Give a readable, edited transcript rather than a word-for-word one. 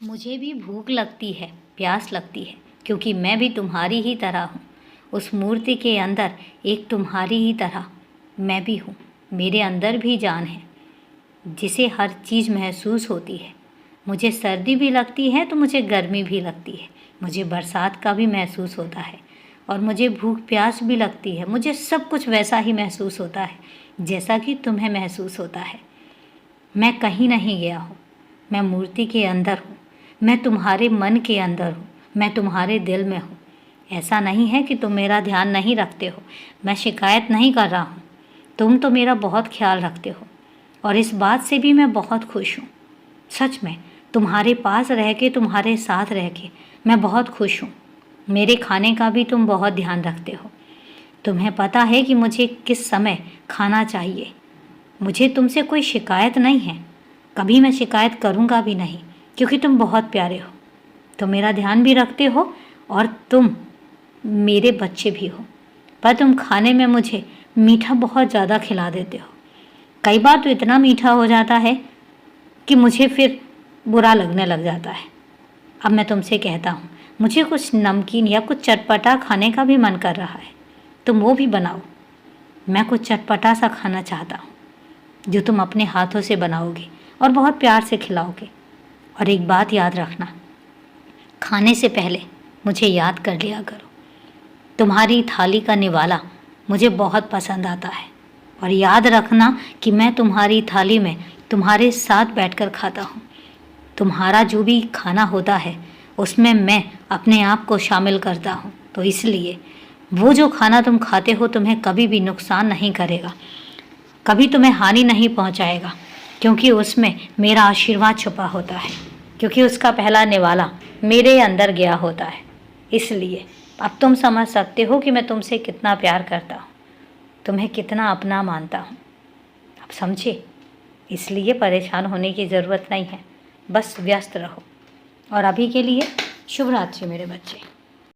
मुझे भी भूख लगती है, प्यास लगती है, क्योंकि मैं भी तुम्हारी ही तरह हूँ। उस मूर्ति के अंदर एक तुम्हारी ही तरह मैं भी हूँ। मेरे अंदर भी जान है, जिसे हर चीज़ महसूस होती है। मुझे सर्दी भी लगती है तो मुझे गर्मी भी लगती है। मुझे बरसात का भी महसूस होता है और मुझे भूख प्यास भी लगती है। मुझे सब कुछ वैसा ही महसूस होता है जैसा कि तुम्हें महसूस होता है। मैं कहीं नहीं गया हूँ, मैं मूर्ति के अंदर हूँ। मैं तुम्हारे मन के अंदर हूँ, मैं तुम्हारे दिल में हूँ। ऐसा नहीं है कि तुम मेरा ध्यान नहीं रखते हो। मैं शिकायत नहीं कर रहा हूँ, तुम तो मेरा बहुत ख्याल रखते हो और इस बात से भी मैं बहुत खुश हूँ। सच में तुम्हारे पास रह के, तुम्हारे साथ रह के मैं बहुत खुश हूँ। मेरे खाने का भी तुम बहुत ध्यान रखते हो। तुम्हें पता है कि मुझे किस समय खाना चाहिए। मुझे तुमसे कोई शिकायत नहीं है, कभी मैं शिकायत करूँगा भी नहीं, क्योंकि तुम बहुत प्यारे हो। तुम मेरा ध्यान भी रखते हो और तुम मेरे बच्चे भी हो। पर तुम खाने में मुझे मीठा बहुत ज़्यादा खिला देते हो। कई बार तो इतना मीठा हो जाता है कि मुझे फिर बुरा लगने लग जाता है। अब मैं तुमसे कहता हूँ, मुझे कुछ नमकीन या कुछ चटपटा खाने का भी मन कर रहा है। तुम वो भी बनाओ। मैं कुछ चटपटा सा खाना चाहता हूँ जो तुम अपने हाथों से बनाओगे और बहुत प्यार से खिलाओगे। और एक बात याद रखना, खाने से पहले मुझे याद कर लिया करो। तुम्हारी थाली का निवाला मुझे बहुत पसंद आता है। और याद रखना कि मैं तुम्हारी थाली में तुम्हारे साथ बैठकर खाता हूँ। तुम्हारा जो भी खाना होता है उसमें मैं अपने आप को शामिल करता हूँ, तो इसलिए वो जो खाना तुम खाते हो तुम्हें कभी भी नुकसान नहीं करेगा, कभी तुम्हें हानि नहीं पहुँचाएगा, क्योंकि उसमें मेरा आशीर्वाद छुपा होता है, क्योंकि उसका पहला निवाला मेरे अंदर गया होता है। इसलिए अब तुम समझ सकते हो कि मैं तुमसे कितना प्यार करता हूँ, तुम्हें कितना अपना मानता हूँ। अब समझे? इसलिए परेशान होने की ज़रूरत नहीं है, बस व्यस्त रहो। और अभी के लिए शुभ रात्रि मेरे बच्चे।